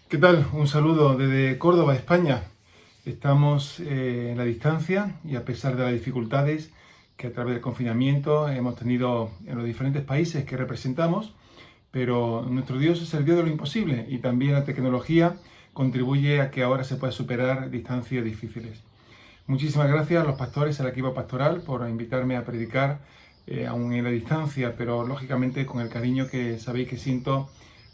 ¿Qué tal? Un saludo desde Córdoba, España. Estamos en la distancia y a pesar de las dificultades que a través del confinamiento hemos tenido en los diferentes países que representamos, pero nuestro Dios es el Dios de lo imposible y también la tecnología contribuye a que ahora se pueda superar distancias difíciles. Muchísimas gracias a los pastores, al equipo pastoral, por invitarme a predicar, aún en la distancia, pero lógicamente con el cariño que sabéis que siento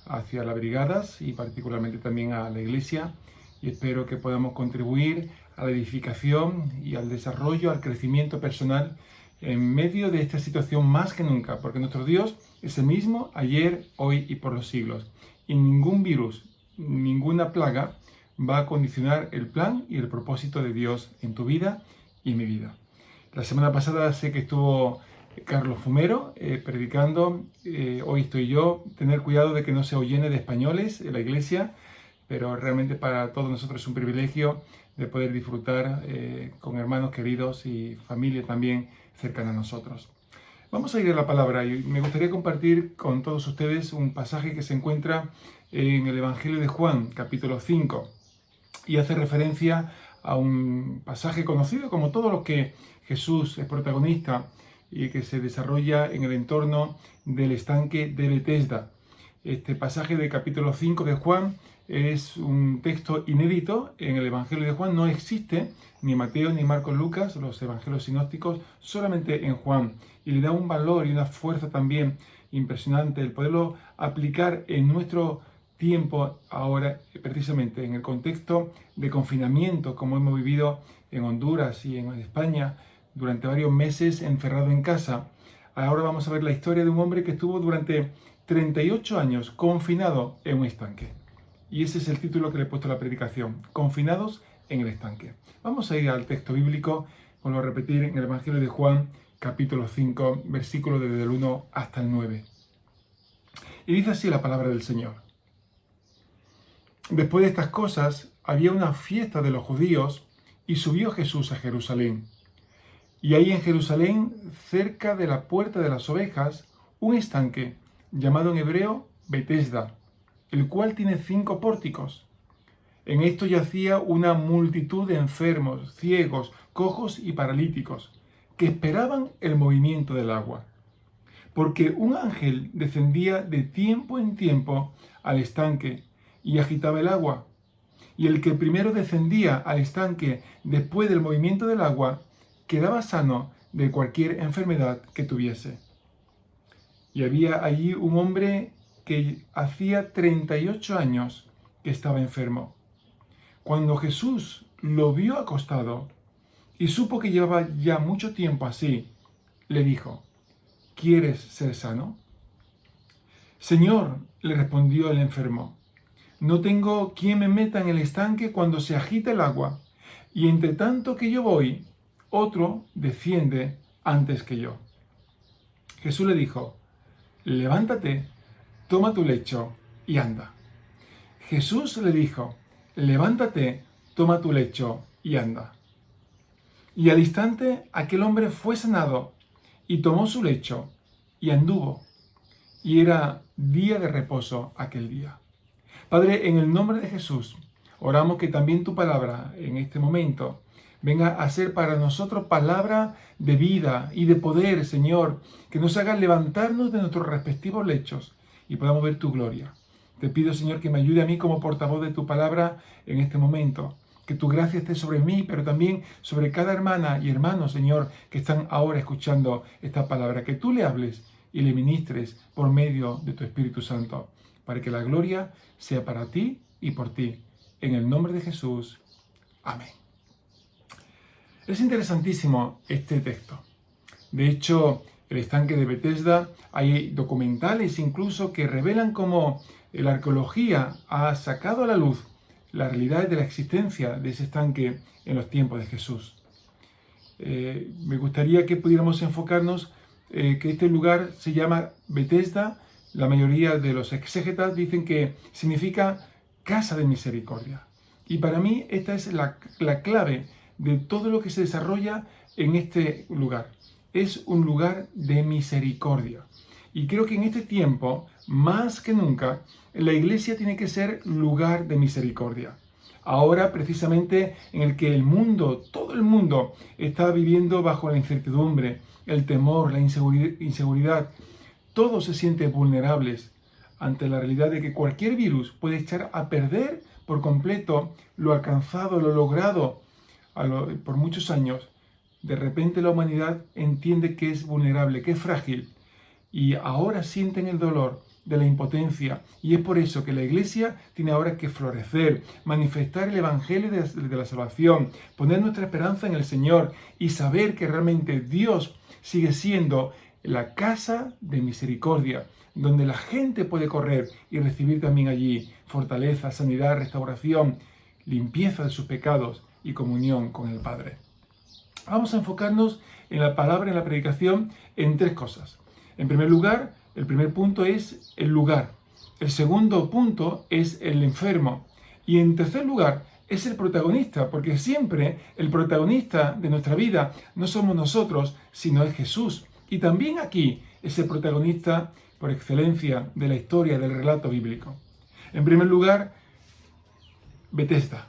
hacia las brigadas y particularmente también a la iglesia, y espero que podamos contribuir a la edificación y al desarrollo, al crecimiento personal en medio de esta situación más que nunca, porque nuestro Dios es el mismo ayer, hoy y por los siglos. Y ningún virus, ninguna plaga va a condicionar el plan y el propósito de Dios en tu vida y en mi vida. La semana pasada sé que estuvo Carlos Fumero predicando, hoy estoy yo, tener cuidado de que no se os llene de españoles en la iglesia, pero realmente para todos nosotros es un privilegio de poder disfrutar con hermanos queridos y familia también cercana a nosotros. Vamos a ir a la palabra y me gustaría compartir con todos ustedes un pasaje que se encuentra en el Evangelio de Juan, capítulo 5, y hace referencia a un pasaje conocido como todos los que Jesús es protagonista y que se desarrolla en el entorno del estanque de Betesda. Este pasaje del capítulo 5 de Juan es un texto inédito en el Evangelio de Juan. No existe ni Mateo, ni Marcos, Lucas, los evangelios sinópticos, solamente en Juan. Y le da un valor y una fuerza también impresionante el poderlo aplicar en nuestro tiempo ahora, precisamente en el contexto de confinamiento como hemos vivido en Honduras y en España durante varios meses encerrado en casa. Ahora vamos a ver la historia de un hombre que estuvo durante 38 años confinado en un estanque. Y ese es el título que le he puesto a la predicación, confinados en el estanque. Vamos a ir al texto bíblico, vuelvo a repetir, en el Evangelio de Juan, capítulo 5, versículo desde el 1 hasta el 9. Y dice así la palabra del Señor. Después de estas cosas, había una fiesta de los judíos y subió Jesús a Jerusalén. Y ahí en Jerusalén, cerca de la puerta de las ovejas, un estanque llamado en hebreo Betesda, el cual tiene 5 pórticos. En esto yacía una multitud de enfermos, ciegos, cojos y paralíticos, que esperaban el movimiento del agua. Porque un ángel descendía de tiempo en tiempo al estanque y agitaba el agua. Y el que primero descendía al estanque después del movimiento del agua, quedaba sano de cualquier enfermedad que tuviese. Y había allí un hombre que hacía 38 años que estaba enfermo. Cuando Jesús lo vio acostado y supo que llevaba ya mucho tiempo así, le dijo: ¿Quieres ser sano? Señor, le respondió el enfermo, no tengo quien me meta en el estanque cuando se agita el agua, y entre tanto que yo voy, otro desciende antes que yo. Jesús le dijo: levántate, toma tu lecho y anda. Jesús le dijo: levántate, toma tu lecho y anda. Y al instante aquel hombre fue sanado y tomó su lecho y anduvo. Y era día de reposo aquel día. Padre, en el nombre de Jesús, oramos que también tu palabra en este momento venga a ser para nosotros palabra de vida y de poder, Señor, que nos haga levantarnos de nuestros respectivos lechos y podamos ver tu gloria. Te pido, Señor, que me ayude a mí como portavoz de tu palabra en este momento. Que tu gracia esté sobre mí, pero también sobre cada hermana y hermano, Señor, que están ahora escuchando esta palabra. Que tú le hables y le ministres por medio de tu Espíritu Santo, para que la gloria sea para ti y por ti. En el nombre de Jesús. Amén. Es interesantísimo este texto. De hecho, el estanque de Betesda, hay documentales incluso que revelan cómo la arqueología ha sacado a la luz la realidad de la existencia de ese estanque en los tiempos de Jesús. Me gustaría que pudiéramos enfocarnos que este lugar se llama Betesda. La mayoría de los exégetas dicen que significa casa de misericordia. Y para mí esta es la clave de todo lo que se desarrolla en este lugar. Es un lugar de misericordia. Y creo que en este tiempo más que nunca, la iglesia tiene que ser lugar de misericordia. Ahora, precisamente, en el que el mundo, todo el mundo, está viviendo bajo la incertidumbre, el temor, la inseguridad, todos se sienten vulnerables ante la realidad de que cualquier virus puede echar a perder por completo lo alcanzado, lo logrado por muchos años. De repente la humanidad entiende que es vulnerable, que es frágil, y ahora sienten el dolor de la impotencia, y es por eso que la iglesia tiene ahora que florecer, manifestar el evangelio de la salvación, poner nuestra esperanza en el Señor y saber que realmente Dios sigue siendo la casa de misericordia, donde la gente puede correr y recibir también allí fortaleza, sanidad, restauración, limpieza de sus pecados y comunión con el Padre. Vamos a enfocarnos en la palabra, en la predicación, en tres cosas. En primer lugar, el primer punto es el lugar. El segundo punto es el enfermo. Y en tercer lugar, es el protagonista, porque siempre el protagonista de nuestra vida no somos nosotros, sino es Jesús. Y también aquí es el protagonista por excelencia de la historia, del relato bíblico. En primer lugar, Betesda.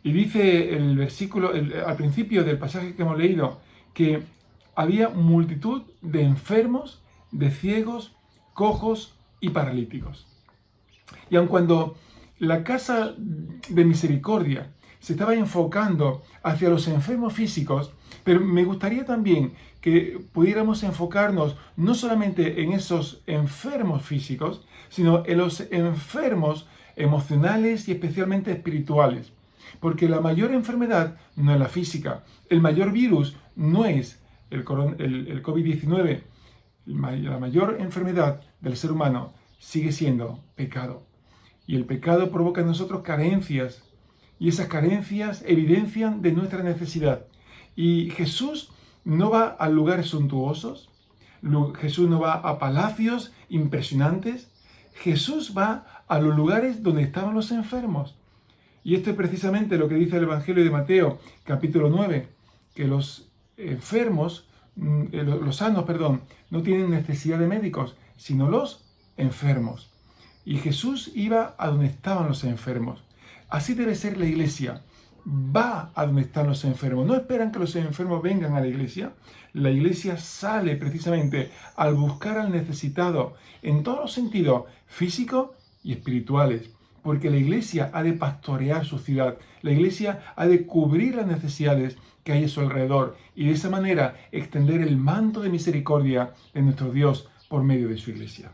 Y dice el versículo, al principio del pasaje que hemos leído, que había multitud de enfermos, de ciegos, cojos y paralíticos. Y aun cuando la casa de misericordia se estaba enfocando hacia los enfermos físicos, pero me gustaría también que pudiéramos enfocarnos no solamente en esos enfermos físicos, sino en los enfermos emocionales y especialmente espirituales. Porque la mayor enfermedad no es la física, el mayor virus no es el COVID-19, la mayor enfermedad del ser humano sigue siendo pecado. Y el pecado provoca en nosotros carencias, y esas carencias evidencian de nuestra necesidad. Y Jesús no va a lugares suntuosos, Jesús no va a palacios impresionantes, Jesús va a los lugares donde estaban los enfermos. Y esto es precisamente lo que dice el Evangelio de Mateo, capítulo 9, que los sanos, no tienen necesidad de médicos, sino los enfermos. Y Jesús iba a donde estaban los enfermos. Así debe ser la iglesia. Va a donde están los enfermos. No esperan que los enfermos vengan a la iglesia. La iglesia sale precisamente al buscar al necesitado en todos los sentidos, físicos y espirituales. Porque la iglesia ha de pastorear su ciudad. La iglesia ha de cubrir las necesidades que hay a su alrededor. Y de esa manera extender el manto de misericordia de nuestro Dios por medio de su iglesia.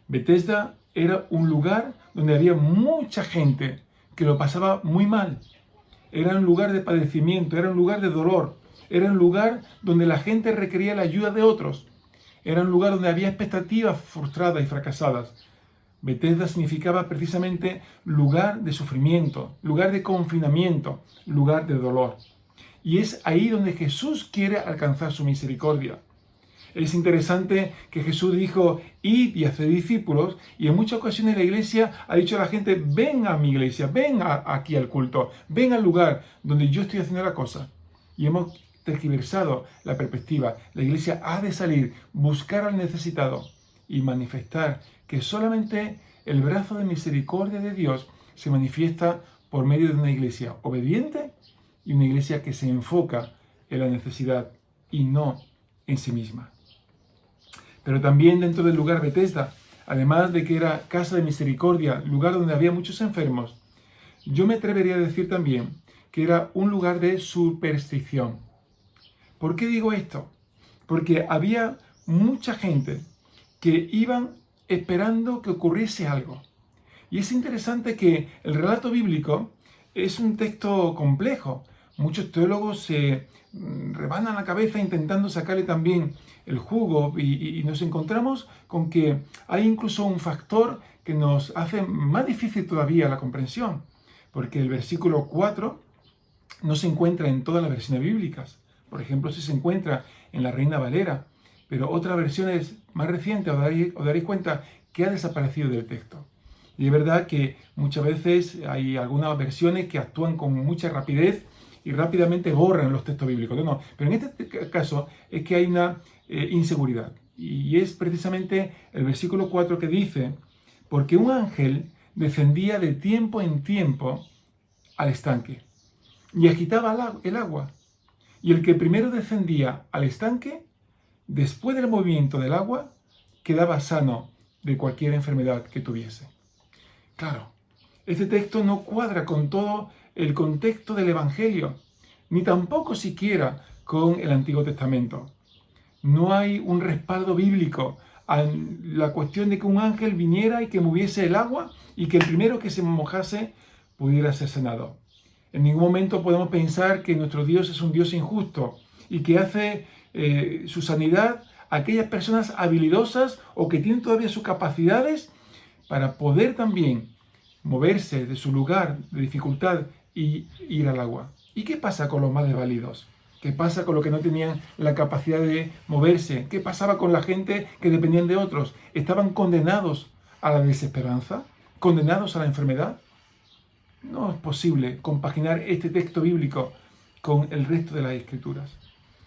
Betesda era un lugar donde había mucha gente que lo pasaba muy mal. Era un lugar de padecimiento, era un lugar de dolor, era un lugar donde la gente requería la ayuda de otros. Era un lugar donde había expectativas frustradas y fracasadas. Betesda significaba precisamente lugar de sufrimiento, lugar de confinamiento, lugar de dolor. Y es ahí donde Jesús quiere alcanzar su misericordia. Es interesante que Jesús dijo, id y haced discípulos, y en muchas ocasiones la iglesia ha dicho a la gente, ven a mi iglesia, ven aquí al culto, ven al lugar donde yo estoy haciendo la cosa. Y hemos tergiversado la perspectiva. La iglesia ha de salir, buscar al necesitado y manifestar que solamente el brazo de misericordia de Dios se manifiesta por medio de una iglesia obediente y una iglesia que se enfoca en la necesidad y no en sí misma. Pero también dentro del lugar Betesda, además de que era casa de misericordia, lugar donde había muchos enfermos, yo me atrevería a decir también que era un lugar de superstición. ¿Por qué digo esto? Porque había mucha gente que iban esperando que ocurriese algo. Y es interesante que el relato bíblico es un texto complejo. Muchos teólogos se rebanan la cabeza intentando sacarle también el jugo y nos encontramos con que hay incluso un factor que nos hace más difícil todavía la comprensión, porque el versículo 4 no se encuentra en todas las versiones bíblicas. Por ejemplo, si se encuentra en la Reina Valera, pero otras versiones más recientes os daréis cuenta que ha desaparecido del texto. Y es verdad que muchas veces hay algunas versiones que actúan con mucha rapidez y rápidamente borran los textos bíblicos. No, pero en este caso es que hay una inseguridad. Y es precisamente el versículo 4 que dice, porque un ángel descendía de tiempo en tiempo al estanque y agitaba el agua. Y el que primero descendía al estanque, después del movimiento del agua, quedaba sano de cualquier enfermedad que tuviese. Claro, este texto no cuadra con todo el contexto del Evangelio, ni tampoco siquiera con el Antiguo Testamento. No hay un respaldo bíblico a la cuestión de que un ángel viniera y que moviese el agua y que el primero que se mojase pudiera ser sanado. En ningún momento podemos pensar que nuestro Dios es un Dios injusto y que hace su sanidad a aquellas personas habilidosas o que tienen todavía sus capacidades para poder también moverse de su lugar de dificultad y ir al agua. ¿Y qué pasa con los más desvalidos? ¿Qué pasa con los que no tenían la capacidad de moverse? ¿Qué pasaba con la gente que dependían de otros? ¿Estaban condenados a la desesperanza? ¿Condenados a la enfermedad? No es posible compaginar este texto bíblico con el resto de las escrituras.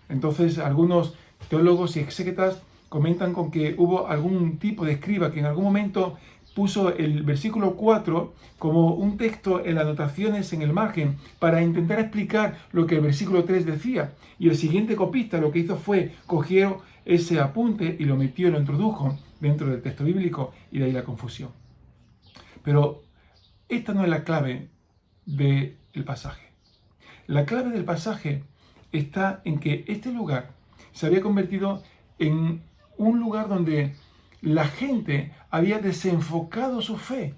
Entonces, algunos teólogos y exégetas comentan con que hubo algún tipo de escriba que en algún momento puso el versículo 4 como un texto en las anotaciones en el margen para intentar explicar lo que el versículo 3 decía. Y el siguiente copista lo que hizo fue cogió ese apunte y lo metió y lo introdujo dentro del texto bíblico, y de ahí la confusión. Pero esta no es la clave del pasaje. La clave del pasaje está en que este lugar se había convertido en un lugar donde la gente había desenfocado su fe.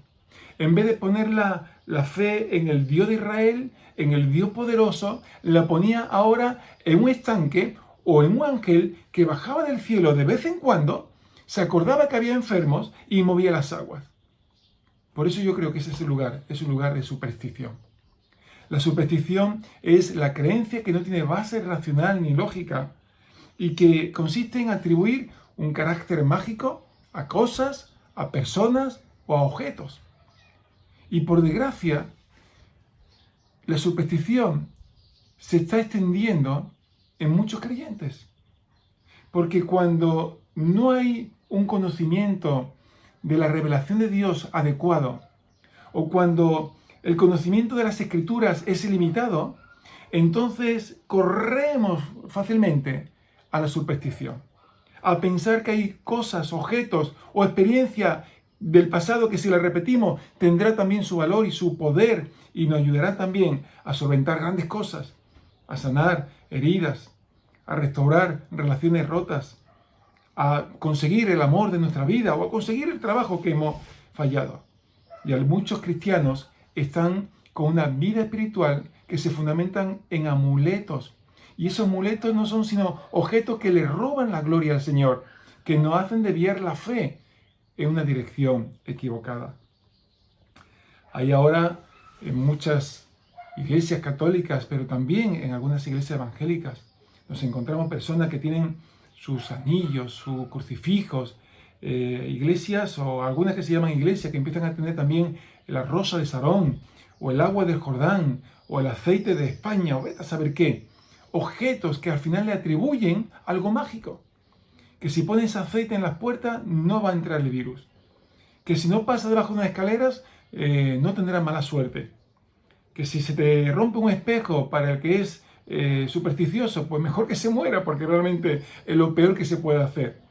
En vez de poner la fe en el Dios de Israel, en el Dios poderoso, la ponía ahora en un estanque o en un ángel que bajaba del cielo de vez en cuando, se acordaba que había enfermos y movía las aguas. Por eso yo creo que ese lugar es un lugar de superstición. La superstición es la creencia que no tiene base racional ni lógica y que consiste en atribuir un carácter mágico a cosas, a personas o a objetos. Y por desgracia, la superstición se está extendiendo en muchos creyentes. Porque cuando no hay un conocimiento de la revelación de Dios adecuado, o cuando el conocimiento de las Escrituras es ilimitado, entonces corremos fácilmente a la superstición, a pensar que hay cosas, objetos o experiencias del pasado que si la repetimos tendrá también su valor y su poder y nos ayudará también a solventar grandes cosas, a sanar heridas, a restaurar relaciones rotas, a conseguir el amor de nuestra vida o a conseguir el trabajo que hemos fallado. Y muchos cristianos están con una vida espiritual que se fundamentan en amuletos. Y esos amuletos no son sino objetos que le roban la gloria al Señor, que nos hacen desviar la fe en una dirección equivocada. Hay ahora en muchas iglesias católicas, pero también en algunas iglesias evangélicas, nos encontramos personas que tienen sus anillos, sus crucifijos, iglesias o algunas que se llaman iglesias que empiezan a tener también la rosa de Sarón o el agua del Jordán o el aceite de España o vete a saber qué. Objetos que al final le atribuyen algo mágico. Que si pones aceite en las puertas no va a entrar el virus. Que si no pasas debajo de unas escaleras no tendrás mala suerte. Que si se te rompe un espejo para el que es supersticioso, pues mejor que se muera porque realmente es lo peor que se puede hacer.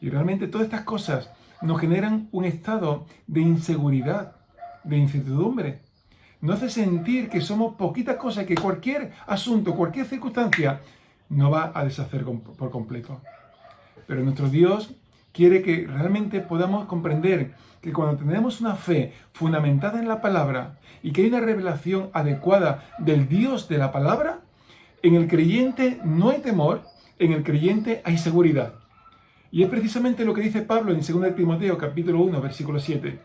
Y realmente todas estas cosas nos generan un estado de inseguridad, de incertidumbre. Nos hace sentir que somos poquitas cosas, que cualquier asunto, cualquier circunstancia nos va a deshacer por completo. Pero nuestro Dios quiere que realmente podamos comprender que cuando tenemos una fe fundamentada en la palabra y que hay una revelación adecuada del Dios de la palabra, en el creyente no hay temor, en el creyente hay seguridad. Y es precisamente lo que dice Pablo en 2 Timoteo capítulo 1, versículo 7,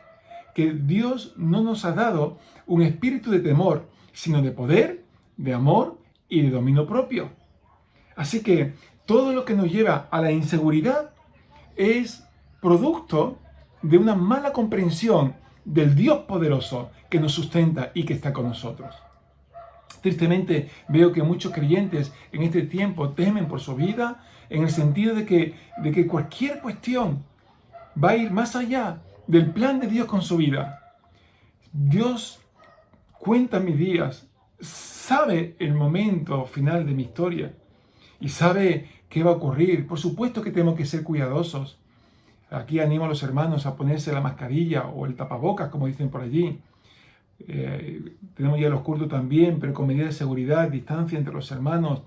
que Dios no nos ha dado un espíritu de temor, sino de poder, de amor y de dominio propio. Así que todo lo que nos lleva a la inseguridad es producto de una mala comprensión del Dios poderoso que nos sustenta y que está con nosotros. Tristemente veo que muchos creyentes en este tiempo temen por su vida en el sentido de que cualquier cuestión va a ir más allá del plan de Dios con su vida. Dios cuenta mis días, sabe el momento final de mi historia y sabe qué va a ocurrir. Por supuesto que tenemos que ser cuidadosos. Aquí animo a los hermanos a ponerse la mascarilla o el tapabocas, como dicen por allí. Tenemos ya los cultos también, pero con medidas de seguridad, distancia entre los hermanos.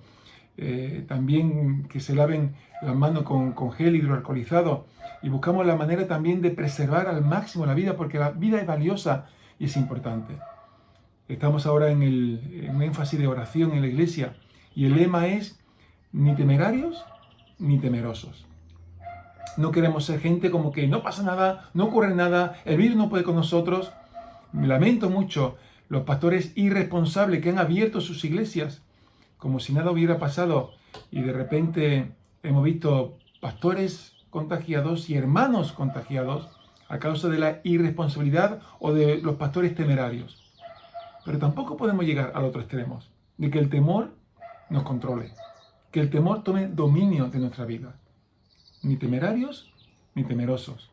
También que se laven las manos con gel hidroalcoholizado. Y buscamos la manera también de preservar al máximo la vida, porque la vida es valiosa y es importante. Estamos ahora en un énfasis de oración en la iglesia y el lema es ni temerarios ni temerosos. No queremos ser gente como que no pasa nada, no ocurre nada, el virus no puede con nosotros. Lamento mucho los pastores irresponsables que han abierto sus iglesias como si nada hubiera pasado y de repente hemos visto pastores contagiados y hermanos contagiados a causa de la irresponsabilidad o de los pastores temerarios. Pero tampoco podemos llegar al otro extremo, de que el temor nos controle, que el temor tome dominio de nuestra vida. Ni temerarios ni temerosos,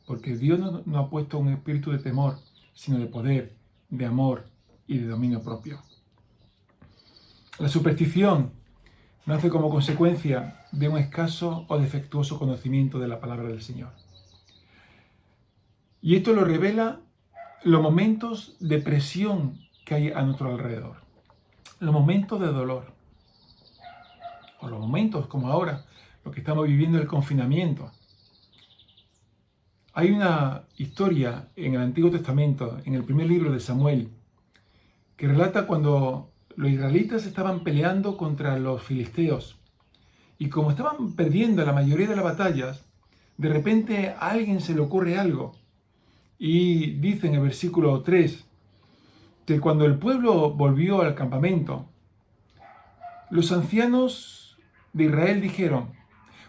porque Dios no ha puesto un espíritu de temor, sino de poder, de amor y de dominio propio. La superstición nace como consecuencia de un escaso o defectuoso conocimiento de la palabra del Señor. Y esto lo revela los momentos de presión que hay a nuestro alrededor, los momentos de dolor, o los momentos como ahora, lo que estamos viviendo el confinamiento. Hay una historia en el Antiguo Testamento, en el primer libro de Samuel, que relata cuando los israelitas estaban peleando contra los filisteos. Y como estaban perdiendo la mayoría de las batallas, de repente a alguien se le ocurre algo. Y dice en el versículo 3 que cuando el pueblo volvió al campamento, los ancianos de Israel dijeron: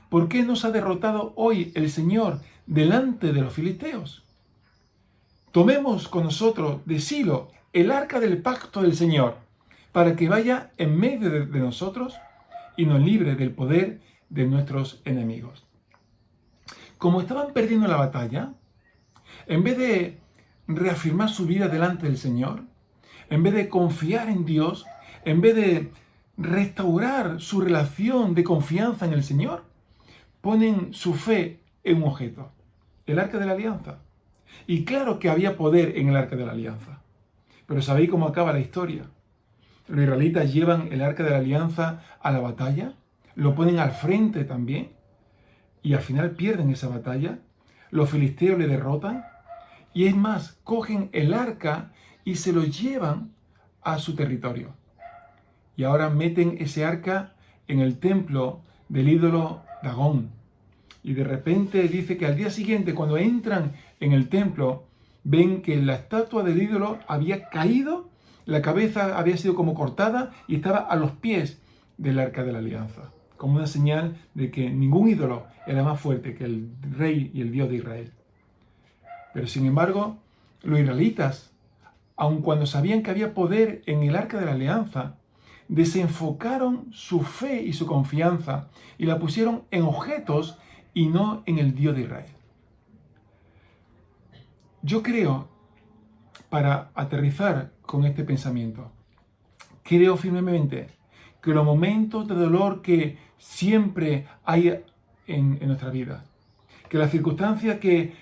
¿por qué nos ha derrotado hoy el Señor delante de los filisteos? Tomemos con nosotros de Silo el arca del pacto del Señor, para que vaya en medio de nosotros y nos libre del poder de nuestros enemigos. Como estaban perdiendo la batalla, en vez de reafirmar su vida delante del Señor, en vez de confiar en Dios, en vez de restaurar su relación de confianza en el Señor, ponen su fe en un objeto, el arca de la alianza. Y claro que había poder en el arca de la alianza, pero ¿sabéis cómo acaba la historia? Los israelitas llevan el arca de la alianza a la batalla, lo ponen al frente también, y al final pierden esa batalla, los filisteos le derrotan, y es más, cogen el arca y se lo llevan a su territorio. Y ahora meten ese arca en el templo del ídolo Dagón. Y de repente dice que al día siguiente, cuando entran en el templo, ven que la estatua del ídolo había caído, la cabeza había sido como cortada y estaba a los pies del arca de la alianza, como una señal de que ningún ídolo era más fuerte que el rey y el Dios de Israel. Pero sin embargo, los israelitas, aun cuando sabían que había poder en el arca de la alianza, desenfocaron su fe y su confianza y la pusieron en objetos y no en el Dios de Israel. Yo creo, para aterrizar con este pensamiento, creo firmemente que los momentos de dolor que siempre hay en nuestra vida, que las circunstancias que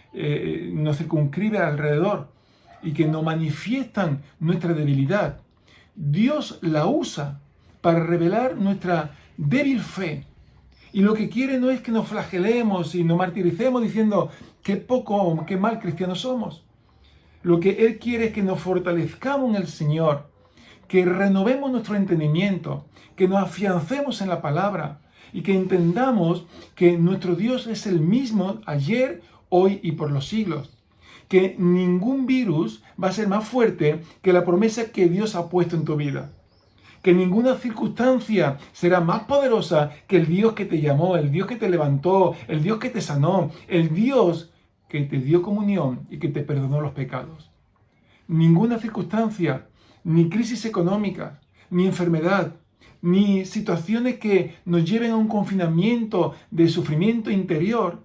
nos circunscriben alrededor y que nos manifiestan nuestra debilidad, Dios la usa para revelar nuestra débil fe. Y lo que quiere no es que nos flagelemos y nos martiricemos diciendo qué poco, qué mal cristianos somos. Lo que Él quiere es que nos fortalezcamos en el Señor, que renovemos nuestro entendimiento, que nos afiancemos en la palabra y que entendamos que nuestro Dios es el mismo ayer, hoy y por los siglos. Que ningún virus va a ser más fuerte que la promesa que Dios ha puesto en tu vida. Que ninguna circunstancia será más poderosa que el Dios que te llamó, el Dios que te levantó, el Dios que te sanó, el Dios que te dio comunión y que te perdonó los pecados. Ninguna circunstancia, ni crisis económica, ni enfermedad, ni situaciones que nos lleven a un confinamiento de sufrimiento interior,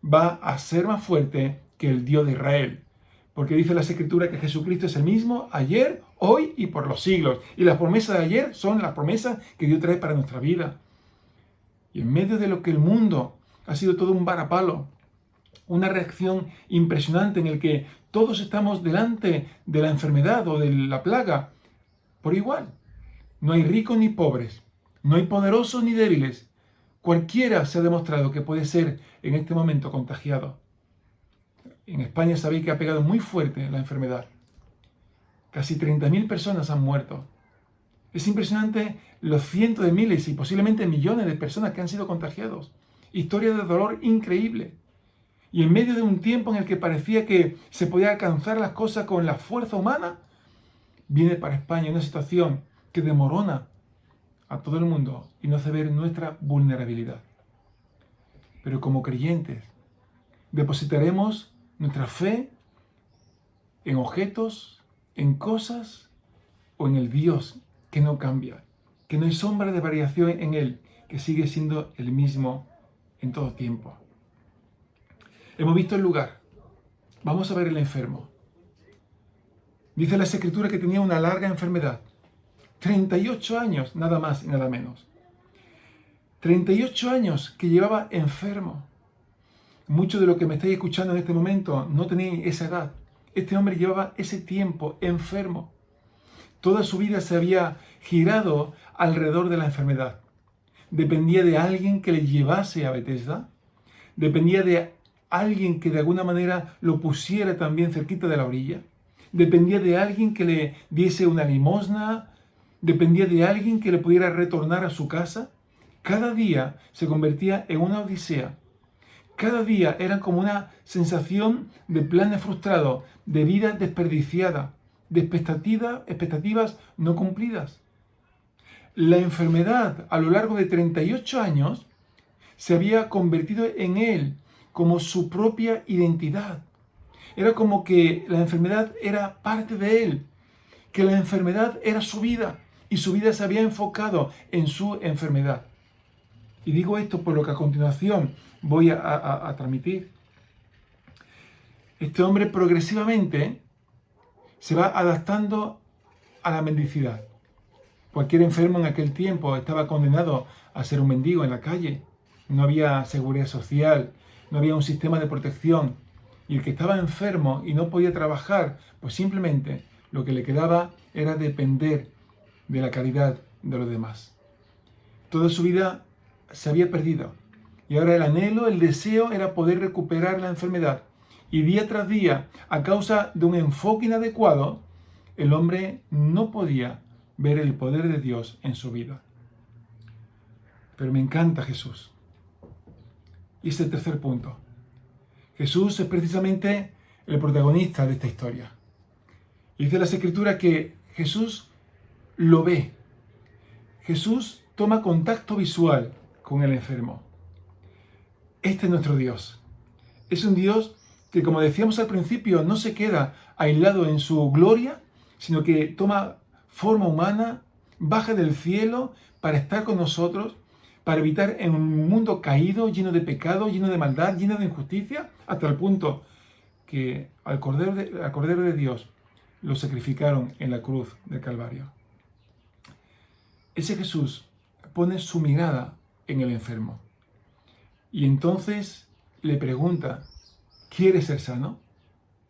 va a ser más fuerte que el Dios de Israel. Porque dice las Escrituras que Jesucristo es el mismo ayer, hoy y por los siglos. Y las promesas de ayer son las promesas que Dios trae para nuestra vida. Y en medio de lo que el mundo ha sido todo un varapalo, una reacción impresionante en el que todos estamos delante de la enfermedad o de la plaga por igual. No hay ricos ni pobres, no hay poderosos ni débiles. Cualquiera se ha demostrado que puede ser en este momento contagiado. En España sabéis que ha pegado muy fuerte la enfermedad. Casi 30.000 personas han muerto. Es impresionante los cientos de miles y posiblemente millones de personas que han sido contagiados. Historia de dolor increíble. Y en medio de un tiempo en el que parecía que se podía alcanzar las cosas con la fuerza humana, viene para España una situación que demorona a todo el mundo y nos hace ver nuestra vulnerabilidad. Pero como creyentes, depositaremos nuestra fe en objetos, en cosas o en el Dios que no cambia, que no hay sombra de variación en Él, que sigue siendo el mismo en todo tiempo. Hemos visto el lugar. Vamos a ver el enfermo. Dice la Escritura que tenía una larga enfermedad. 38 años, nada más y nada menos. 38 años que llevaba enfermo. Muchos de los que me estáis escuchando en este momento no tenéis esa edad. Este hombre llevaba ese tiempo enfermo. Toda su vida se había girado alrededor de la enfermedad. Dependía de alguien que le llevase a Betesda. Dependía de alguien que de alguna manera lo pusiera también cerquita de la orilla. Dependía de alguien que le diese una limosna. Dependía de alguien que le pudiera retornar a su casa. Cada día se convertía en una odisea. Cada día era como una sensación de planes frustrados, de vida desperdiciada, de expectativas no cumplidas. La enfermedad a lo largo de 38 años se había convertido en él como su propia identidad. Era como que la enfermedad era parte de él, que la enfermedad era su vida y su vida se había enfocado en su enfermedad. Y digo esto por lo que a continuación voy a transmitir. Este hombre progresivamente se va adaptando a la mendicidad. Cualquier enfermo en aquel tiempo estaba condenado a ser un mendigo en la calle. No había seguridad social, no había un sistema de protección. Y el que estaba enfermo y no podía trabajar, pues simplemente lo que le quedaba era depender de la caridad de los demás. Toda su vida se había perdido. Y ahora el anhelo, el deseo era poder recuperar la enfermedad. Y día tras día, a causa de un enfoque inadecuado, el hombre no podía ver el poder de Dios en su vida. Pero me encanta Jesús. Y es el tercer punto. Jesús es precisamente el protagonista de esta historia. Y dice las Escrituras que Jesús lo ve. Jesús toma contacto visual con el enfermo. Este es nuestro Dios. Es un Dios que, como decíamos al principio, no se queda aislado en su gloria, sino que toma forma humana, baja del cielo para estar con nosotros, para evitar en un mundo caído, lleno de pecado, lleno de maldad, lleno de injusticia, hasta el punto que al Cordero de Dios lo sacrificaron en la cruz del Calvario. Ese Jesús pone su mirada en el enfermo y entonces le pregunta: ¿quieres ser sano?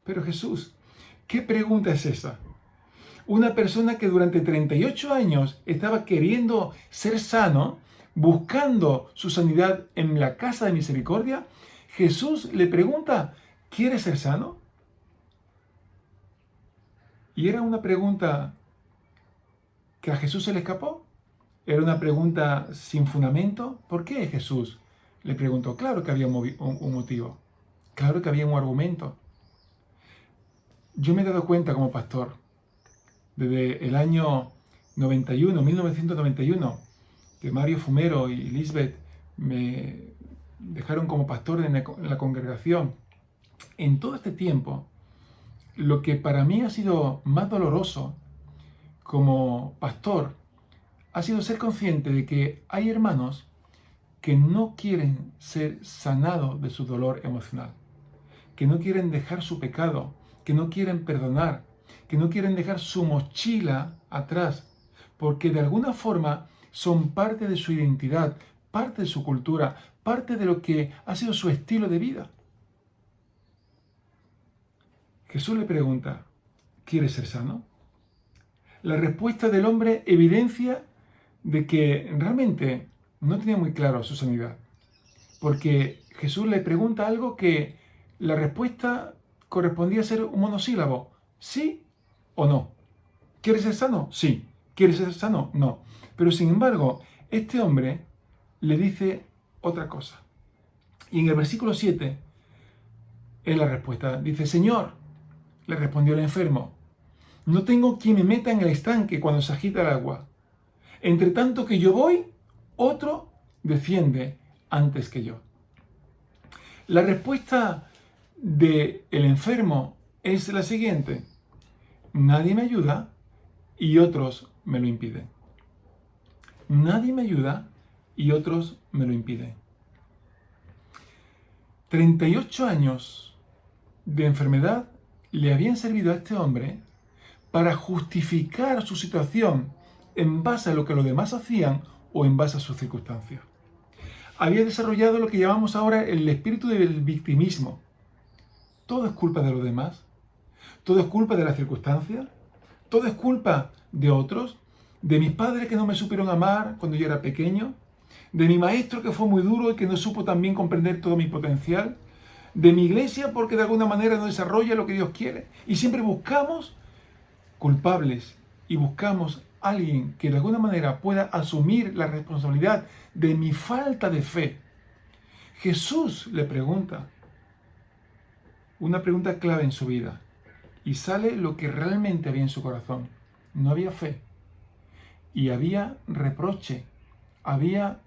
Pero Jesús, ¿qué pregunta es esa? Una persona que durante 38 años estaba queriendo ser sano, buscando su sanidad en la casa de misericordia, Jesús le pregunta: ¿quieres ser sano? Y era una pregunta que a Jesús se le escapó. Era una pregunta sin fundamento. ¿Por qué Jesús le preguntó? Claro que había un motivo. Claro que había un argumento. Yo me he dado cuenta como pastor, desde el año 1991, que Mario Fumero y Lisbeth me dejaron como pastor en la congregación. En todo este tiempo, lo que para mí ha sido más doloroso como pastor ha sido ser consciente de que hay hermanos que no quieren ser sanados de su dolor emocional, que no quieren dejar su pecado, que no quieren perdonar, que no quieren dejar su mochila atrás, porque de alguna forma son parte de su identidad, parte de su cultura, parte de lo que ha sido su estilo de vida. Jesús le pregunta, ¿quieres ser sano? La respuesta del hombre evidencia de que realmente no tenía muy claro su sanidad, porque Jesús le pregunta algo que la respuesta correspondía a ser un monosílabo, sí o no. ¿Quieres ser sano? Sí. ¿Quieres ser sano? No. Pero sin embargo, este hombre le dice otra cosa. Y en el versículo 7 es la respuesta. Dice, Señor, le respondió el enfermo, no tengo quien me meta en el estanque cuando se agita el agua. Entre tanto que yo voy, otro desciende antes que yo. La respuesta del enfermo es la siguiente. Nadie me ayuda y otros me lo impiden. Nadie me ayuda y otros me lo impiden. 38 años de enfermedad le habían servido a este hombre para justificar su situación en base a lo que los demás hacían o en base a sus circunstancias. Había desarrollado lo que llamamos ahora el espíritu del victimismo. Todo es culpa de los demás. Todo es culpa de las circunstancias. Todo es culpa de otros. De mis padres que no me supieron amar cuando yo era pequeño. De mi maestro que fue muy duro y que no supo también comprender todo mi potencial. De mi iglesia porque de alguna manera no desarrolla lo que Dios quiere. Y siempre buscamos culpables y buscamos a alguien que de alguna manera pueda asumir la responsabilidad de mi falta de fe. Jesús le pregunta una pregunta clave en su vida y sale lo que realmente había en su corazón. No había fe y había reproche, había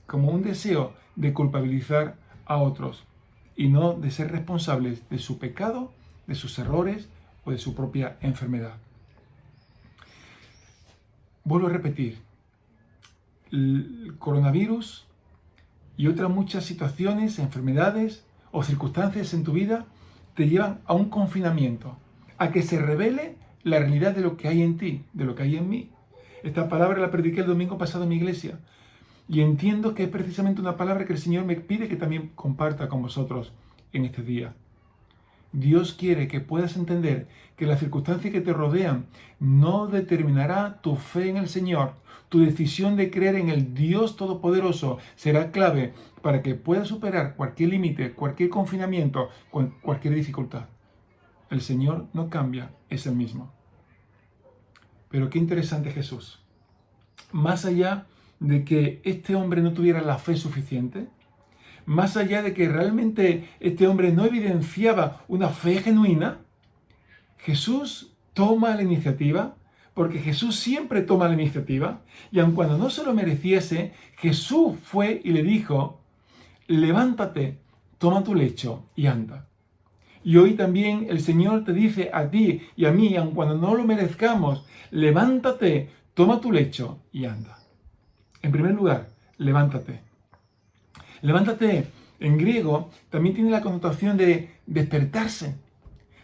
como un deseo de culpabilizar a otros y no de ser responsables de su pecado, de sus errores o de su propia enfermedad. Vuelvo a repetir, el coronavirus y otras muchas situaciones, enfermedades o circunstancias en tu vida te llevan a un confinamiento, a que se revele la realidad de lo que hay en ti, de lo que hay en mí. Esta palabra la prediqué el domingo pasado en mi iglesia y entiendo que es precisamente una palabra que el Señor me pide que también comparta con vosotros en este día. Dios quiere que puedas entender que las circunstancias que te rodean no determinará tu fe en el Señor. Tu decisión de creer en el Dios Todopoderoso será clave para que puedas superar cualquier límite, cualquier confinamiento, cualquier dificultad. El Señor no cambia, es el mismo. Pero qué interesante Jesús. Más allá de que este hombre no tuviera la fe suficiente, más allá de que realmente este hombre no evidenciaba una fe genuina, Jesús toma la iniciativa, porque Jesús siempre toma la iniciativa, y aun cuando no se lo mereciese, Jesús fue y le dijo, levántate, toma tu lecho y anda. Y hoy también el Señor te dice a ti y a mí, aun cuando no lo merezcamos, levántate, toma tu lecho y anda. En primer lugar, levántate. Levántate, en griego, también tiene la connotación de despertarse.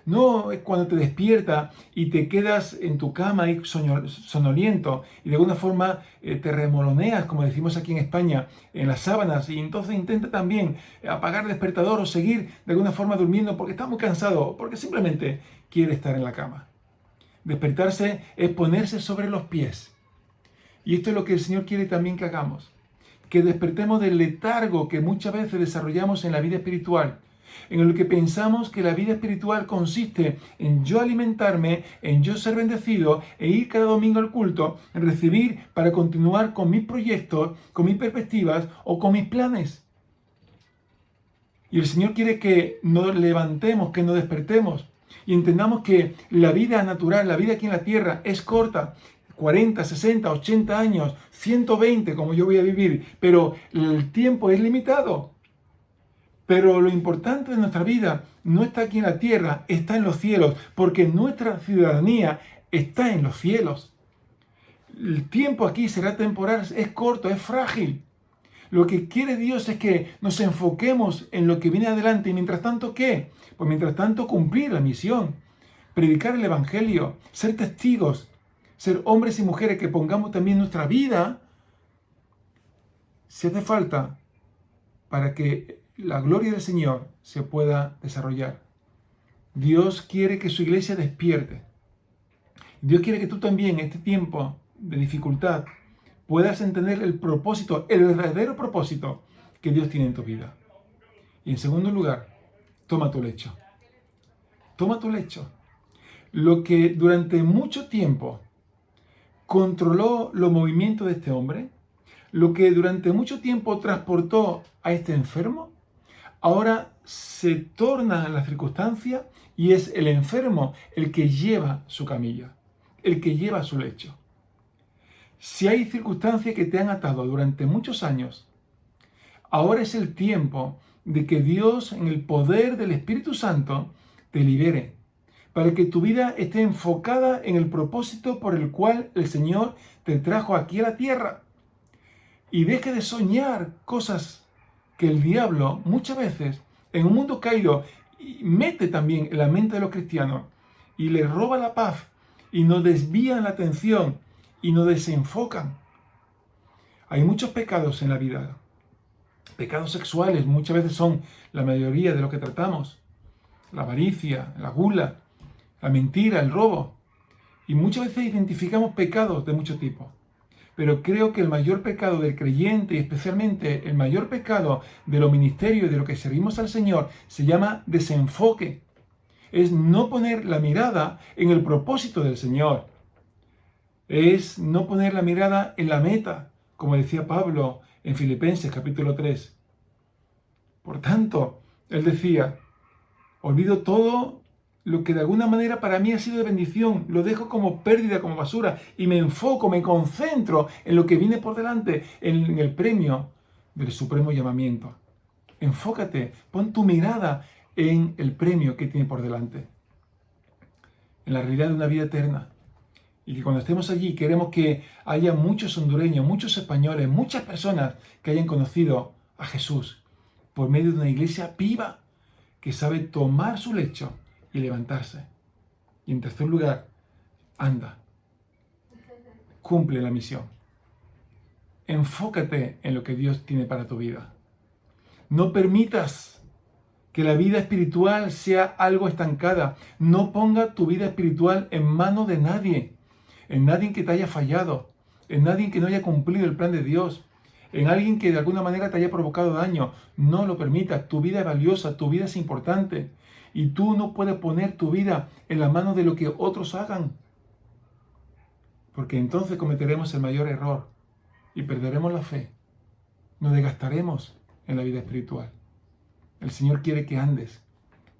No es cuando te despiertas y te quedas en tu cama y sonoliento y de alguna forma te remoloneas, como decimos aquí en España, en las sábanas y entonces intenta también apagar el despertador o seguir de alguna forma durmiendo porque está muy cansado o porque simplemente quiere estar en la cama. Despertarse es ponerse sobre los pies. Y esto es lo que el Señor quiere también que hagamos. Que despertemos del letargo que muchas veces desarrollamos en la vida espiritual, en el que pensamos que la vida espiritual consiste en yo alimentarme, en yo ser bendecido, e ir cada domingo al culto, en recibir para continuar con mis proyectos, con mis perspectivas o con mis planes. Y el Señor quiere que nos levantemos, que nos despertemos y entendamos que la vida natural, la vida aquí en la tierra es corta. 40, 60, 80 años, 120 como yo voy a vivir, pero el tiempo es limitado. Pero lo importante de nuestra vida no está aquí en la tierra, está en los cielos, porque nuestra ciudadanía está en los cielos. el tiempo aquí será temporal, es corto, es frágil. Lo que quiere Dios es que nos enfoquemos en lo que viene adelante. Y mientras tanto, ¿qué? Pues mientras tanto, cumplir la misión, predicar el Evangelio, ser testigos, ser hombres y mujeres que pongamos también nuestra vida, si hace falta, para que la gloria del Señor se pueda desarrollar. Dios quiere que su iglesia despierte. Dios quiere que tú también en este tiempo de dificultad puedas entender el propósito, el verdadero propósito que Dios tiene en tu vida. Y en segundo lugar, toma tu lecho. Toma tu lecho. Lo que durante mucho tiempo controló los movimientos de este hombre, lo que durante mucho tiempo transportó a este enfermo, ahora se torna la circunstancia y es el enfermo el que lleva su camilla, el que lleva su lecho. Si hay circunstancias que te han atado durante muchos años, ahora es el tiempo de que Dios, en el poder del Espíritu Santo, te libere, para que tu vida esté enfocada en el propósito por el cual el Señor te trajo aquí a la tierra. Y deje de soñar cosas que el diablo muchas veces en un mundo caído mete también en la mente de los cristianos y les roba la paz y nos desvían la atención y nos desenfocan. Hay muchos pecados en la vida. Pecados sexuales muchas veces son la mayoría de lo que tratamos. La avaricia, la gula, la mentira, el robo. Y muchas veces identificamos pecados de mucho tipo. Pero creo que el mayor pecado del creyente y especialmente el mayor pecado de los ministerios y de lo que servimos al Señor se llama desenfoque. Es no poner la mirada en el propósito del Señor. Es no poner la mirada en la meta, como decía Pablo en Filipenses capítulo 3. Por tanto, él decía, olvido todo lo que de alguna manera para mí ha sido de bendición, lo dejo como pérdida, como basura, y me enfoco, me concentro en lo que viene por delante, en el premio del supremo llamamiento. Enfócate, pon tu mirada en el premio que tiene por delante, en la realidad de una vida eterna. Y que cuando estemos allí queremos que haya muchos hondureños, muchos españoles, muchas personas que hayan conocido a Jesús por medio de una iglesia viva que sabe tomar su lecho y levantarse. Y en tercer lugar, anda, cumple la misión. Enfócate en lo que Dios tiene para tu vida. No permitas que la vida espiritual sea algo estancada. No ponga tu vida espiritual en manos de nadie. En nadie que te haya fallado, en nadie que no haya cumplido el plan de Dios, en alguien que de alguna manera te haya provocado daño. No lo permitas. Tu vida es valiosa, tu vida es importante. Y tú no puedes poner tu vida en la mano de lo que otros hagan. Porque entonces cometeremos el mayor error y perderemos la fe. Nos desgastaremos en la vida espiritual. El Señor quiere que andes,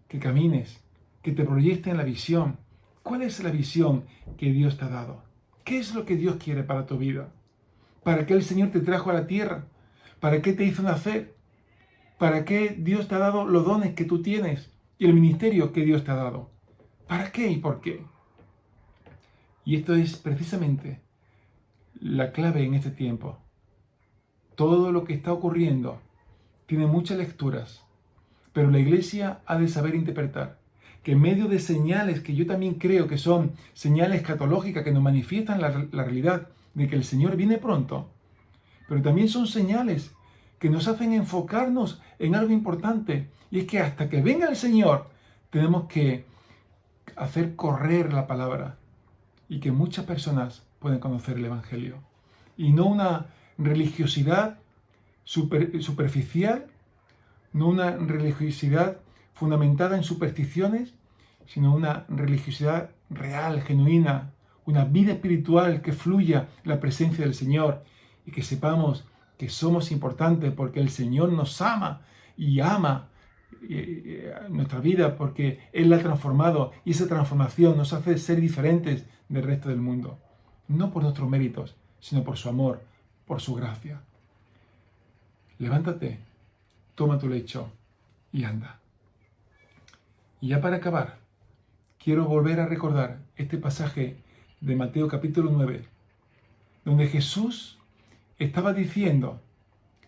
que camines, que te proyectes en la visión. ¿Cuál es la visión que Dios te ha dado? ¿Qué es lo que Dios quiere para tu vida? ¿Para qué el Señor te trajo a la tierra? ¿Para qué te hizo nacer? ¿Para qué Dios te ha dado los dones que tú tienes y el ministerio que Dios te ha dado? ¿Para qué y por qué? Y esto es precisamente la clave en este tiempo. Todo lo que está ocurriendo tiene muchas lecturas, pero la iglesia ha de saber interpretar que en medio de señales que yo también creo que son señales escatológicas que nos manifiestan la realidad de que el Señor viene pronto, pero también son señales que nos hacen enfocarnos en algo importante, y es que hasta que venga el Señor tenemos que hacer correr la palabra y que muchas personas puedan conocer el Evangelio y no una religiosidad superficial, no una religiosidad fundamentada en supersticiones, sino una religiosidad real, genuina, una vida espiritual que fluya la presencia del Señor y que sepamos que somos importantes porque el Señor nos ama y ama nuestra vida porque Él la ha transformado y esa transformación nos hace ser diferentes del resto del mundo. No por nuestros méritos, sino por su amor, por su gracia. Levántate, toma tu lecho y anda. Y ya para acabar, quiero volver a recordar este pasaje de Mateo capítulo 9, donde Jesús estaba diciendo,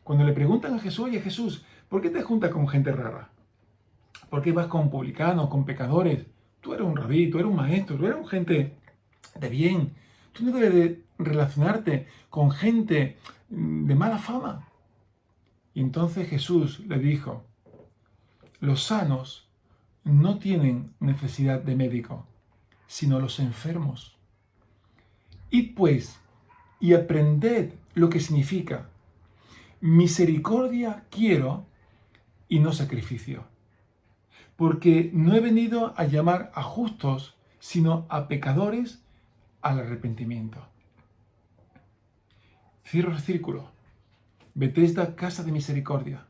cuando le preguntan a Jesús, oye Jesús, ¿por qué te juntas con gente rara? ¿Por qué vas con publicanos, con pecadores? Tú eres un rabí, tú eres un maestro, tú eres un gente de bien. Tú no debes de relacionarte con gente de mala fama. Y entonces Jesús le dijo, los sanos no tienen necesidad de médico, sino los enfermos. Id pues y aprended lo que significa misericordia quiero y no sacrificio, porque no he venido a llamar a justos, sino a pecadores al arrepentimiento. Cierro el círculo. Bethesda, casa de misericordia.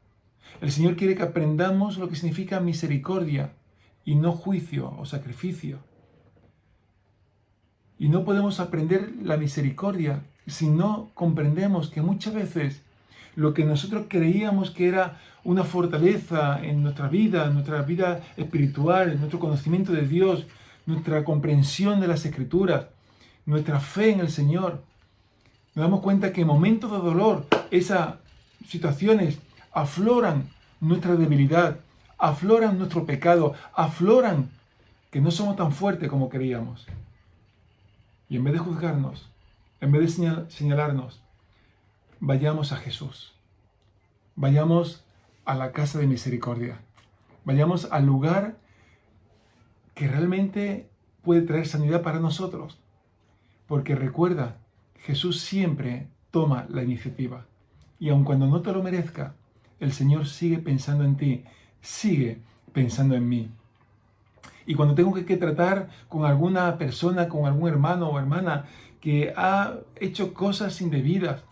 El Señor quiere que aprendamos lo que significa misericordia y no juicio o sacrificio. Y no podemos aprender la misericordia si no comprendemos que muchas veces lo que nosotros creíamos que era una fortaleza en nuestra vida espiritual, nuestro conocimiento de Dios, nuestra comprensión de las Escrituras, nuestra fe en el Señor, nos damos cuenta que en momentos de dolor, esas situaciones afloran nuestra debilidad, afloran nuestro pecado, afloran que no somos tan fuertes como creíamos. Y en vez de juzgarnos, en vez de señalarnos, vayamos a Jesús. Vayamos a la casa de misericordia. Vayamos al lugar que realmente puede traer sanidad para nosotros. Porque recuerda, Jesús siempre toma la iniciativa. Y aun cuando no te lo merezca, el Señor sigue pensando en ti, sigue pensando en mí. Y cuando tengo que tratar con alguna persona, con algún hermano o hermana que ha hecho cosas indebidas,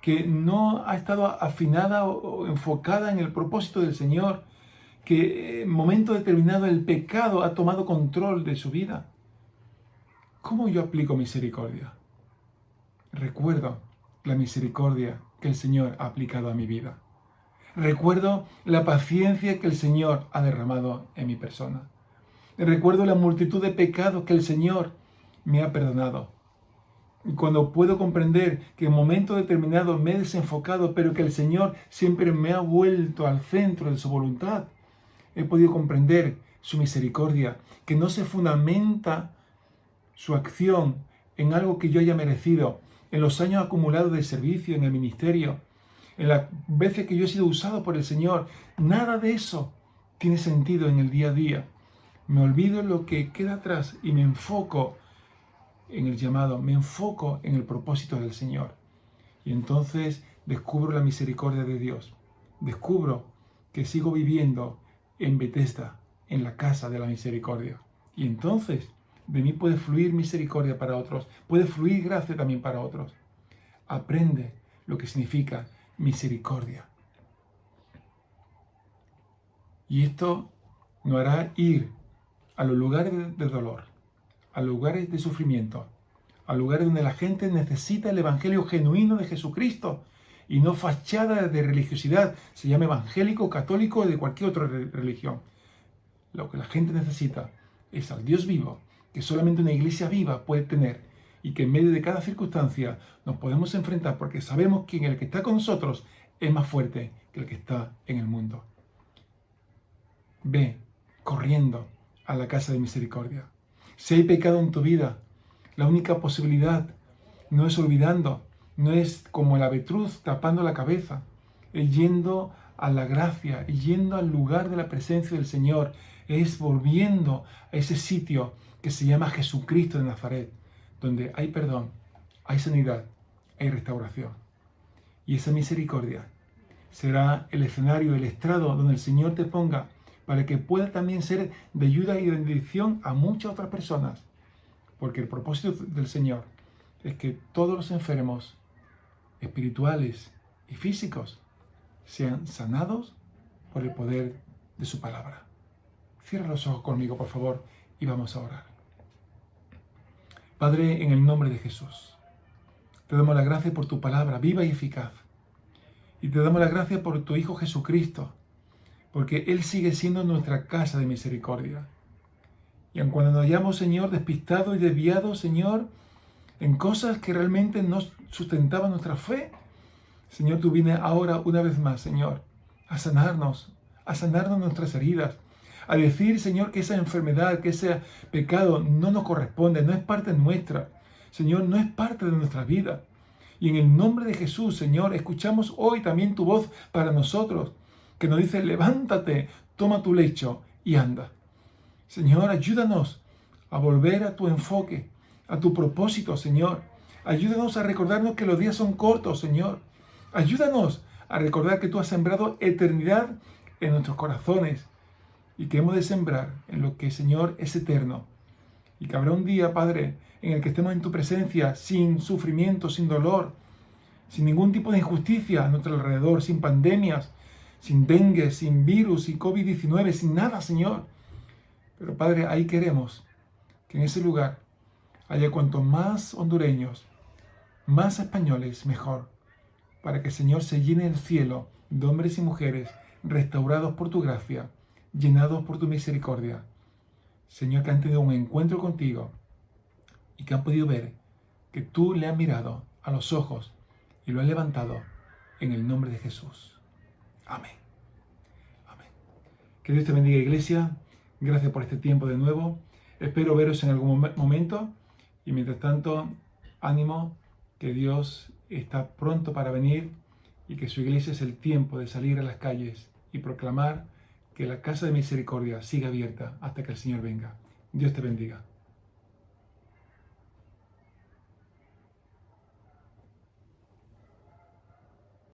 que no ha estado afinada o enfocada en el propósito del Señor, que en momento determinado el pecado ha tomado control de su vida, ¿cómo yo aplico misericordia? Recuerdo la misericordia que el Señor ha aplicado a mi vida. Recuerdo la paciencia que el Señor ha derramado en mi persona. Recuerdo la multitud de pecados que el Señor me ha perdonado. Y cuando puedo comprender que en momento determinado me he desenfocado, pero que el Señor siempre me ha vuelto al centro de su voluntad, he podido comprender su misericordia, que no se fundamenta su acción en algo que yo haya merecido, en los años acumulados de servicio en el ministerio, en las veces que yo he sido usado por el Señor. Nada de eso tiene sentido en el día a día. Me olvido en lo que queda atrás y me enfoco en el llamado, me enfoco en el propósito del Señor. Y entonces descubro la misericordia de Dios. Descubro que sigo viviendo en Bethesda, en la casa de la misericordia. Y entonces de mí puede fluir misericordia para otros, puede fluir gracia también para otros. Aprende lo que significa misericordia. Y esto nos hará ir a los lugares de dolor, a lugares de sufrimiento, a lugares donde la gente necesita el evangelio genuino de Jesucristo y no fachada de religiosidad, se llame evangélico, católico o de cualquier otra religión. Lo que la gente necesita es al Dios vivo, que solamente una iglesia viva puede tener y que en medio de cada circunstancia nos podemos enfrentar porque sabemos que el que está con nosotros es más fuerte que el que está en el mundo. Ve corriendo a la casa de misericordia. Si hay pecado en tu vida, la única posibilidad no es olvidando, no es como el avestruz tapando la cabeza, es yendo a la gracia, es yendo al lugar de la presencia del Señor, es volviendo a ese sitio que se llama Jesucristo de Nazaret, donde hay perdón, hay sanidad, hay restauración. Y esa misericordia será el escenario, el estrado donde el Señor te ponga para que pueda también ser de ayuda y bendición a muchas otras personas. Porque el propósito del Señor es que todos los enfermos espirituales y físicos sean sanados por el poder de su palabra. Cierra los ojos conmigo, por favor, y vamos a orar. Padre, en el nombre de Jesús, te damos la gracia por tu palabra viva y eficaz. Y te damos la gracia por tu Hijo Jesucristo, porque Él sigue siendo nuestra casa de misericordia. Y aun cuando nos hayamos, Señor, despistados y desviados, Señor, en cosas que realmente no sustentaban nuestra fe. Señor, tú vienes ahora una vez más, Señor, a sanarnos nuestras heridas, a decir, Señor, que esa enfermedad, que ese pecado no nos corresponde, no es parte nuestra. Señor, no es parte de nuestra vida. Y en el nombre de Jesús, Señor, escuchamos hoy también tu voz para nosotros, que nos dice, levántate, toma tu lecho y anda. Señor, ayúdanos a volver a tu enfoque, a tu propósito, Señor. Ayúdanos a recordarnos que los días son cortos, Señor. Ayúdanos a recordar que tú has sembrado eternidad en nuestros corazones y que hemos de sembrar en lo que, Señor, es eterno. Y que habrá un día, Padre, en el que estemos en tu presencia sin sufrimiento, sin dolor, sin ningún tipo de injusticia a nuestro alrededor, sin pandemias, sin dengue, sin virus, sin COVID-19, sin nada, Señor. Pero, Padre, ahí queremos que en ese lugar haya cuanto más hondureños, más españoles, mejor, para que, Señor, se llene el cielo de hombres y mujeres restaurados por tu gracia, llenados por tu misericordia. Señor, que han tenido un encuentro contigo y que han podido ver que tú le has mirado a los ojos y lo has levantado en el nombre de Jesús. Amén. Amén. Que Dios te bendiga, iglesia. Gracias por este tiempo de nuevo. Espero veros en algún momento y mientras tanto, ánimo, que Dios está pronto para venir y que su iglesia es el tiempo de salir a las calles y proclamar que la casa de misericordia siga abierta hasta que el Señor venga. Dios te bendiga.